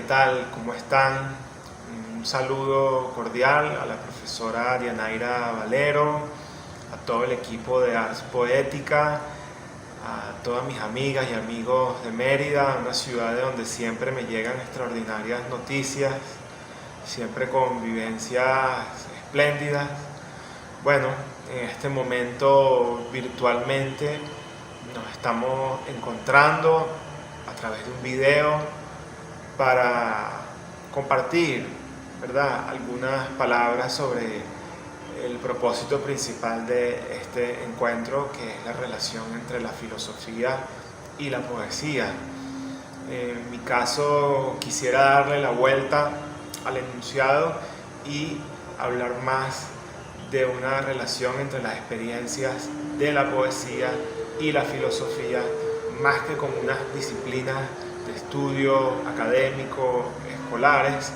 tal? ¿Cómo están? Un saludo cordial a la profesora Dianaira Valero, a todo el equipo de Ars Poética, a todas mis amigas y amigos de Mérida, una ciudad de donde siempre me llegan extraordinarias noticias, siempre con vivencias espléndidas. Bueno, en este momento virtualmente nos estamos encontrando a través de un video para compartir, ¿verdad?, algunas palabras sobre el propósito principal de este encuentro, que es la relación entre la filosofía y la poesía. En mi caso quisiera darle la vuelta al enunciado y hablar más de una relación entre las experiencias de la poesía y la filosofía, más que como unas disciplinas de estudio académico, escolares,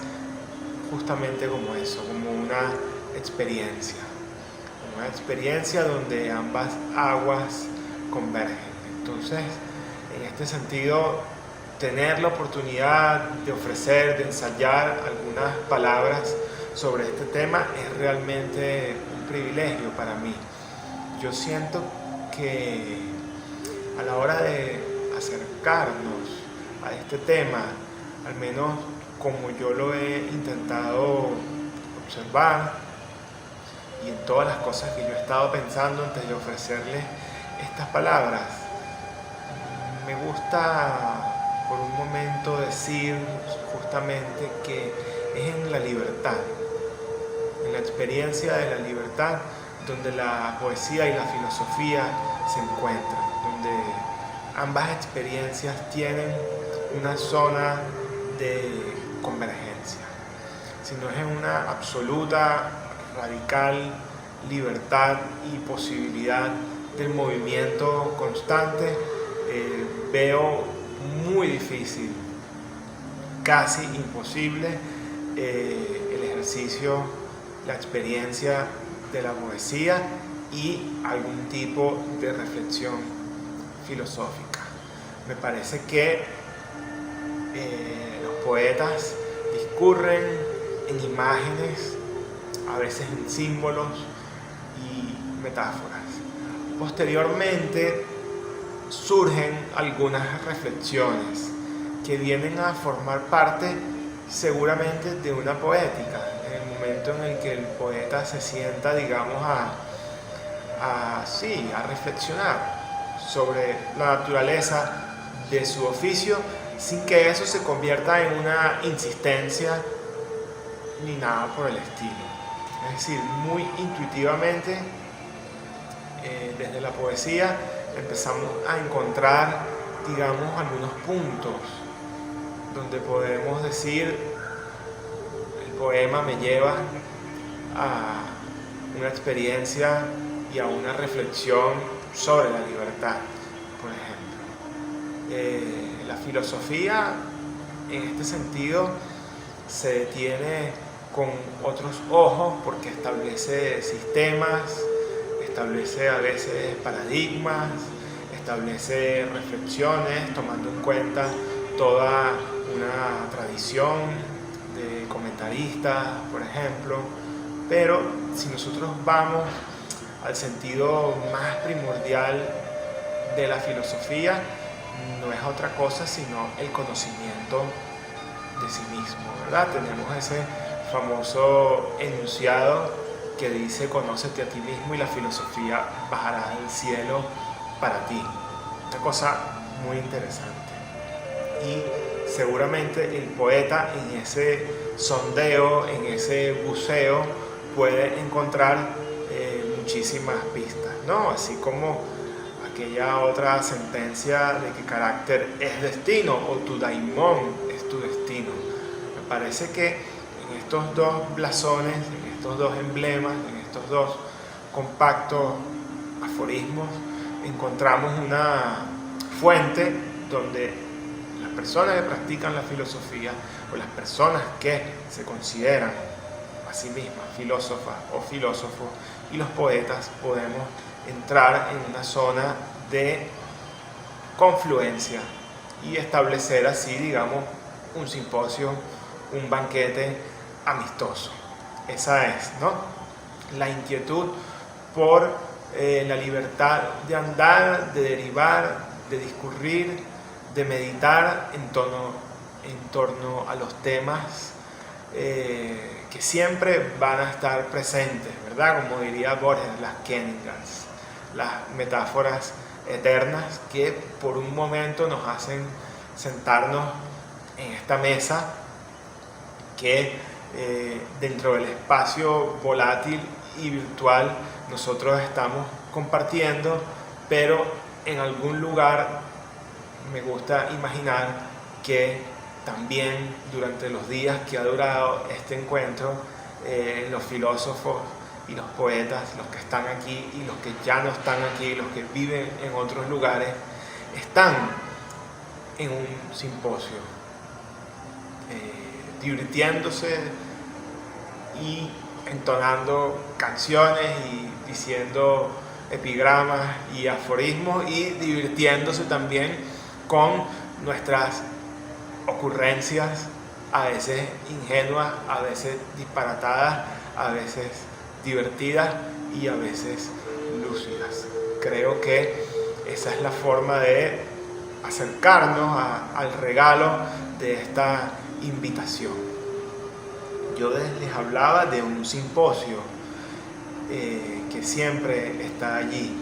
justamente como eso, como una experiencia donde ambas aguas convergen. Entonces, en este sentido, tener la oportunidad de ofrecer, de ensayar algunas palabras sobre este tema es realmente un privilegio para mí. Yo siento que a la hora de acercarnos a este tema, al menos como yo lo he intentado observar y en todas las cosas que yo he estado pensando antes de ofrecerles estas palabras, me gusta por un momento decir justamente que es en la libertad, en la experiencia de la libertad, donde la poesía y la filosofía se encuentran, donde ambas experiencias tienen una zona de convergencia, sino es en una absoluta, radical libertad y posibilidad del movimiento constante. Veo muy difícil, casi imposible, el ejercicio, la experiencia de la poesía y algún tipo de reflexión filosófica. Me parece que los poetas discurren en imágenes, a veces en símbolos y metáforas. Posteriormente surgen algunas reflexiones que vienen a formar parte seguramente de una poética, en el momento en el que el poeta se sienta, digamos, a reflexionar sobre la naturaleza de su oficio, sin que eso se convierta en una insistencia ni nada por el estilo. Es decir, muy intuitivamente, desde la poesía empezamos a encontrar, digamos, algunos puntos donde podemos decir: el poema me lleva a una experiencia y a una reflexión sobre la libertad, por ejemplo. La filosofía, en este sentido, se detiene con otros ojos porque establece sistemas, establece a veces paradigmas, establece reflexiones, tomando en cuenta toda una tradición de comentaristas, por ejemplo. Pero si nosotros vamos al sentido más primordial de la filosofía, no es otra cosa sino el conocimiento de sí mismo, ¿verdad? Tenemos ese famoso enunciado que dice: conócete a ti mismo y la filosofía bajará del cielo para ti. Una cosa muy interesante. Y seguramente el poeta, en ese sondeo, en ese buceo, puede encontrar muchísimas pistas, ¿no? Así como aquella otra sentencia de que carácter es destino, o tu daimón es tu destino. Me parece que en estos dos blasones, en estos dos emblemas, en estos dos compactos aforismos, encontramos una fuente donde las personas que practican la filosofía, o las personas que se consideran a sí mismas filósofas o filósofos, y los poetas, podemos entrar en una zona de confluencia y establecer así, digamos, un simposio, un banquete amistoso. Esa es, ¿no? La inquietud por la libertad de andar, de derivar, de discurrir, de meditar en torno a los temas que siempre van a estar presentes, ¿verdad? Como diría Borges, las Kenningans, las metáforas eternas que por un momento nos hacen sentarnos en esta mesa que dentro del espacio volátil y virtual nosotros estamos compartiendo, pero en algún lugar me gusta imaginar que también durante los días que ha durado este encuentro, los filósofos y los poetas, los que están aquí y los que ya no están aquí, los que viven en otros lugares, están en un simposio, divirtiéndose y entonando canciones y diciendo epigramas y aforismos y divirtiéndose también con nuestras ocurrencias, a veces ingenuas, a veces disparatadas, a veces divertidas y a veces lúcidas. Creo que esa es la forma de acercarnos al regalo de esta invitación. Yo les hablaba de un simposio que siempre está allí.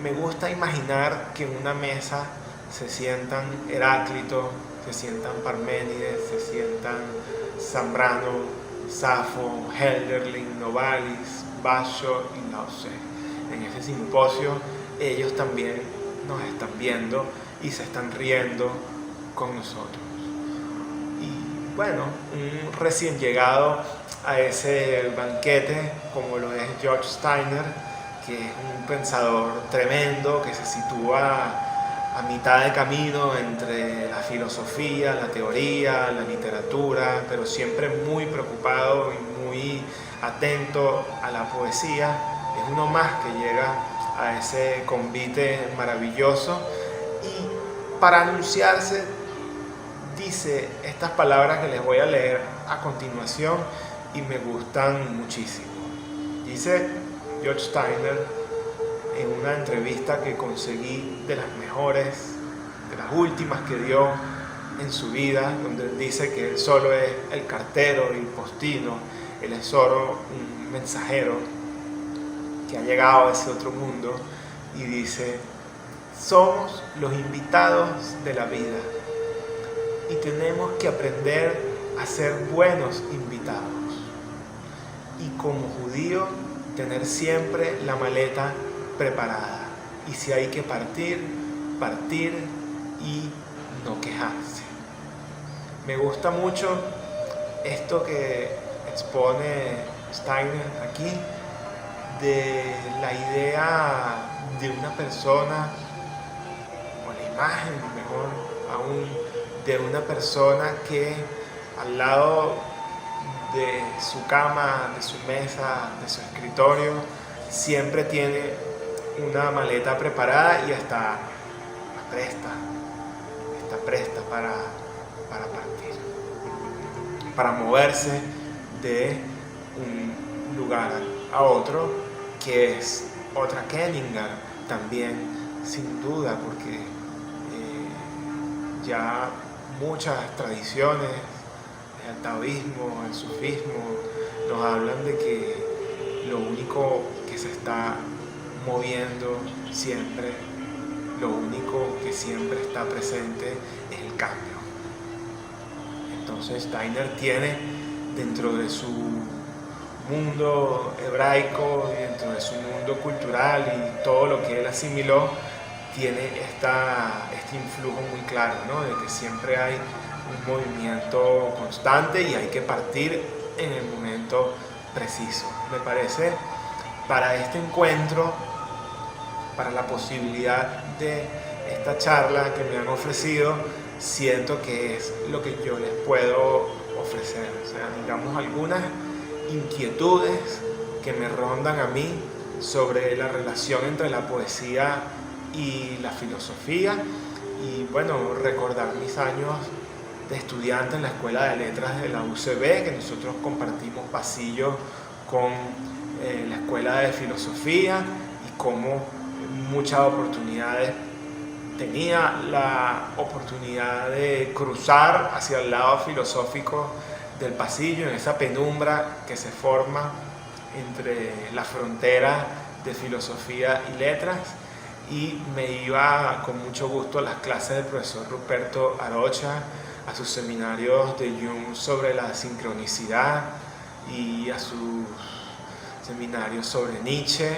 Me gusta imaginar que en una mesa se sientan Heráclito, se sientan Parménides, se sientan Zambrano, Safo, Hölderlin, Novalis, Basho y Lao Tse. En ese simposio ellos también nos están viendo y se están riendo con nosotros. Y bueno, un recién llegado a ese banquete, como lo es George Steiner, que es un pensador tremendo que se sitúa a mitad de camino entre la filosofía, la teoría, la literatura, pero siempre muy preocupado y muy atento a la poesía. Es uno más que llega a ese convite maravilloso y para anunciarse dice estas palabras que les voy a leer a continuación y me gustan muchísimo. Dice George Steiner en una entrevista que conseguí de las mejores, de las últimas que dio en su vida, donde él dice que él solo es el cartero, el postino, él es solo un mensajero que ha llegado a ese otro mundo, y dice: somos los invitados de la vida y tenemos que aprender a ser buenos invitados, y como judío tener siempre la maleta preparada, y si hay que partir, partir y no quejarse. Me gusta mucho esto que expone Steiner aquí, de la idea de una persona, o la imagen mejor aún, de una persona que al lado de su cama, de su mesa, de su escritorio, siempre tiene una maleta preparada y está presta para partir, para moverse de un lugar a otro, que es otra Kenningar también, sin duda, porque ya muchas tradiciones, el taoísmo, el sufismo, nos hablan de que lo único que se está moviendo siempre, lo único que siempre está presente es el cambio. Entonces Steiner tiene dentro de su mundo hebraico y dentro de su mundo cultural y todo lo que él asimiló, tiene este influjo muy claro, ¿no? De que siempre hay un movimiento constante y hay que partir en el momento preciso. Me parece, para este encuentro, para la posibilidad de esta charla que me han ofrecido, siento que es lo que yo les puedo ofrecer. O sea, digamos, algunas inquietudes que me rondan a mí sobre la relación entre la poesía y la filosofía, y bueno, recordar mis años de estudiante en la Escuela de Letras de la UCB, que nosotros compartimos pasillo con la Escuela de Filosofía, y como muchas oportunidades tenía la oportunidad de cruzar hacia el lado filosófico del pasillo, en esa penumbra que se forma entre la frontera de filosofía y letras, y me iba con mucho gusto a las clases del profesor Ruperto Arocha, a sus seminarios de Jung sobre la sincronicidad y a sus seminarios sobre Nietzsche.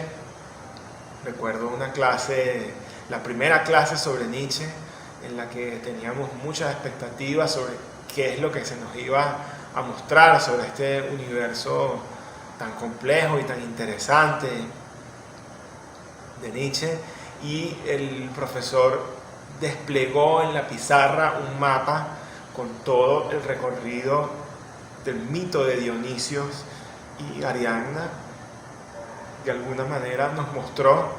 Recuerdo una clase, la primera clase sobre Nietzsche, en la que teníamos muchas expectativas sobre qué es lo que se nos iba a mostrar sobre este universo tan complejo y tan interesante de Nietzsche, y el profesor desplegó en la pizarra un mapa con todo el recorrido del mito de Dionisios y Ariadna. De alguna manera nos mostró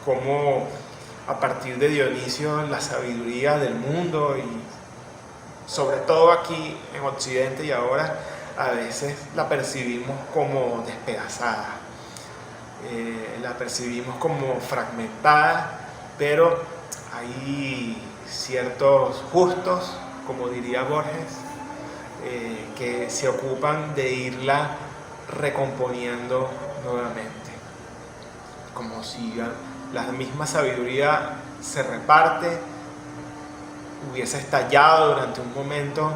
cómo a partir de Dionisio la sabiduría del mundo, y sobre todo aquí en Occidente y ahora, a veces la percibimos como despedazada, la percibimos como fragmentada, pero hay ciertos justos, como diría Borges, que se ocupan de irla recomponiendo nuevamente, como si la misma sabiduría se reparte, hubiese estallado durante un momento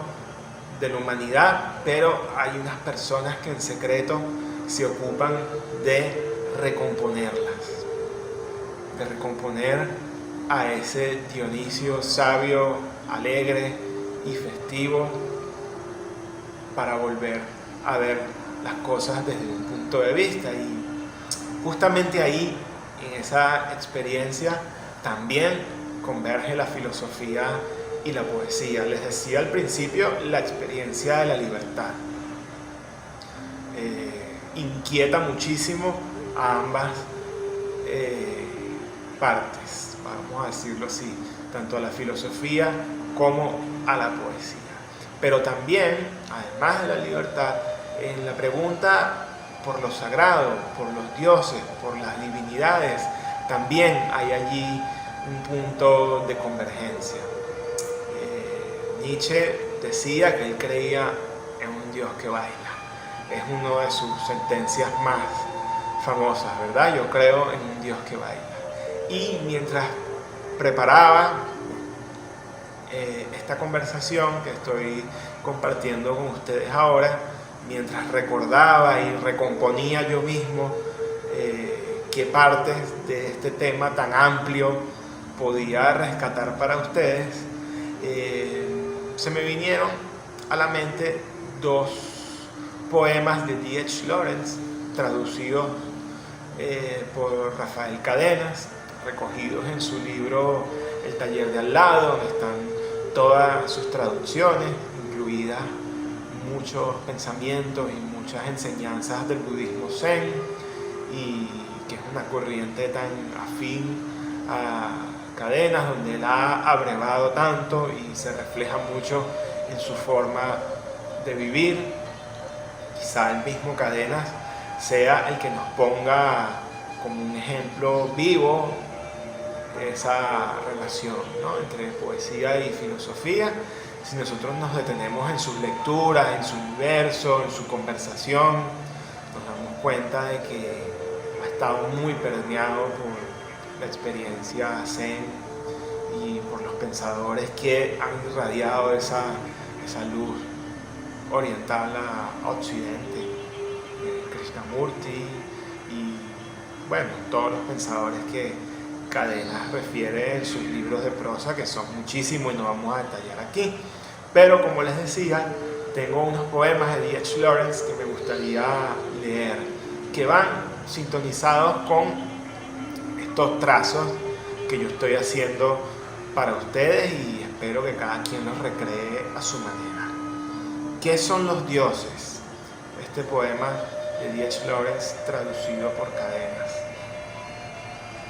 de la humanidad, pero hay unas personas que en secreto se ocupan de recomponerlas, de recomponer a ese Dionisio sabio, alegre y festivo, para volver a ver las cosas desde un punto de vista. Y justamente ahí, en esa experiencia, también converge la filosofía y la poesía. Les decía al principio, la experiencia de la libertad inquieta muchísimo a ambas partes, vamos a decirlo así, tanto a la filosofía como a la poesía. Pero también, además de la libertad, en la pregunta por lo sagrado, por los dioses, por las divinidades, también hay allí un punto de convergencia. Nietzsche decía que él creía en un Dios que baila. Es una de sus sentencias más famosas, ¿verdad? Yo creo en un Dios que baila. Y mientras preparaba esta conversación que estoy compartiendo con ustedes ahora, mientras recordaba y recomponía yo mismo qué partes de este tema tan amplio podía rescatar para ustedes, se me vinieron a la mente dos poemas de D.H. Lawrence, traducidos por Rafael Cadenas, recogidos en su libro El taller de al lado, donde están todas sus traducciones, incluidas muchos pensamientos y muchas enseñanzas del budismo zen, y que es una corriente tan afín a Cadenas, donde él ha abrevado tanto y se refleja mucho en su forma de vivir. Quizá el mismo Cadenas sea el que nos ponga como un ejemplo vivo esa relación, ¿no?, entre poesía y filosofía. Si nosotros nos detenemos en sus lecturas, en su universo, en su conversación, nos damos cuenta de que ha estado muy permeado por la experiencia zen y por los pensadores que han irradiado esa luz oriental a Occidente, Krishnamurti y bueno, todos los pensadores que Cadenas refiere en sus libros de prosa, que son muchísimos y no vamos a detallar aquí. Pero como les decía, tengo unos poemas de D.H. Lawrence que me gustaría leer, que van sintonizados con estos trazos que yo estoy haciendo para ustedes, y espero que cada quien los recree a su manera. ¿Qué son los dioses? Este poema de D.H. Lawrence traducido por Cadenas.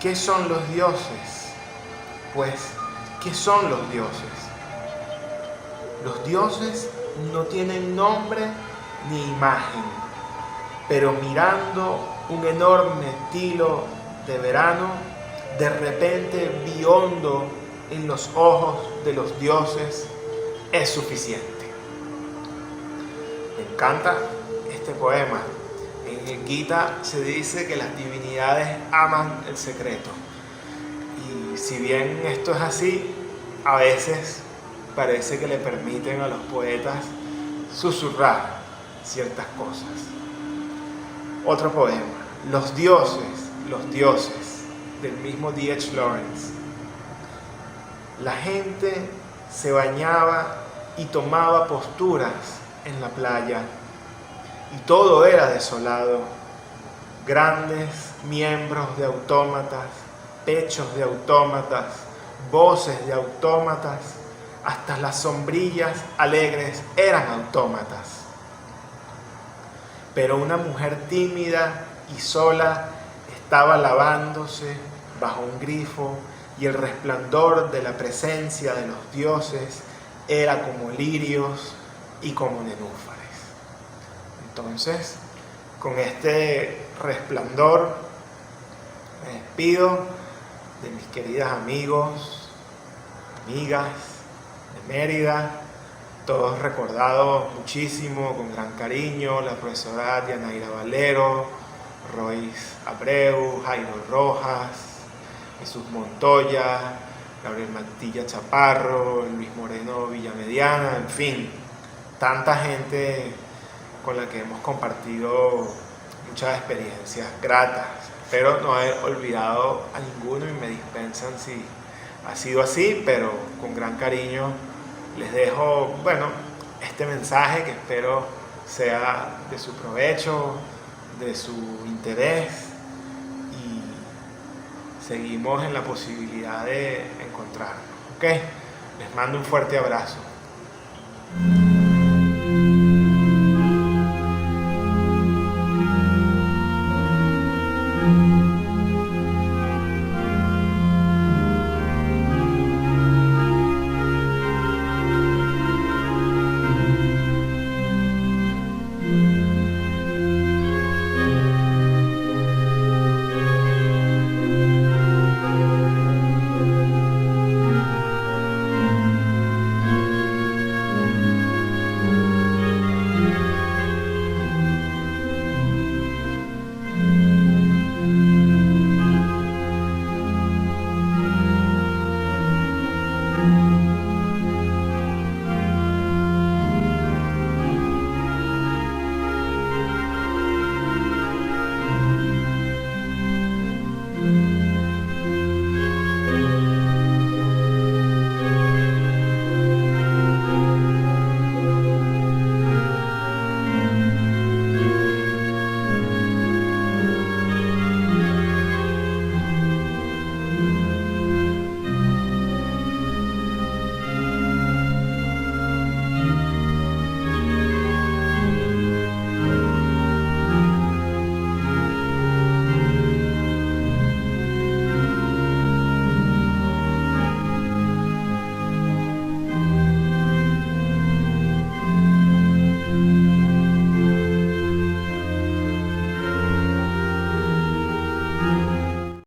¿Qué son los dioses? Pues, ¿qué son los dioses? Los dioses no tienen nombre ni imagen, pero mirando un enorme estilo de verano, de repente vi hondo en los ojos de los dioses es suficiente. Me encanta este poema. En el Gita se dice que las divinidades aman el secreto. Y si bien esto es así, a veces parece que le permiten a los poetas susurrar ciertas cosas. Otro poema, los dioses, del mismo D.H. Lawrence. La gente se bañaba y tomaba posturas en la playa, y todo era desolado. Grandes miembros de autómatas, pechos de autómatas, voces de autómatas, hasta las sombrillas alegres eran autómatas. Pero una mujer tímida y sola estaba lavándose bajo un grifo, y el resplandor de la presencia de los dioses era como lirios y como nenúfares. Entonces, con este resplandor me despido de mis queridas amigos, amigas de Mérida, todos recordados muchísimo, con gran cariño, la profesora Dianaira Valero, Royce Abreu, Jairo Rojas, Jesús Montoya, Gabriel Mantilla Chaparro, Luis Moreno Villamediana, en fin, tanta gente con la que hemos compartido muchas experiencias gratas. Espero no haber olvidado a ninguno y me dispensan si ha sido así, pero con gran cariño les dejo, este mensaje que espero sea de su provecho, de su interés, y seguimos en la posibilidad de encontrarnos. ¿Ok? Les mando un fuerte abrazo.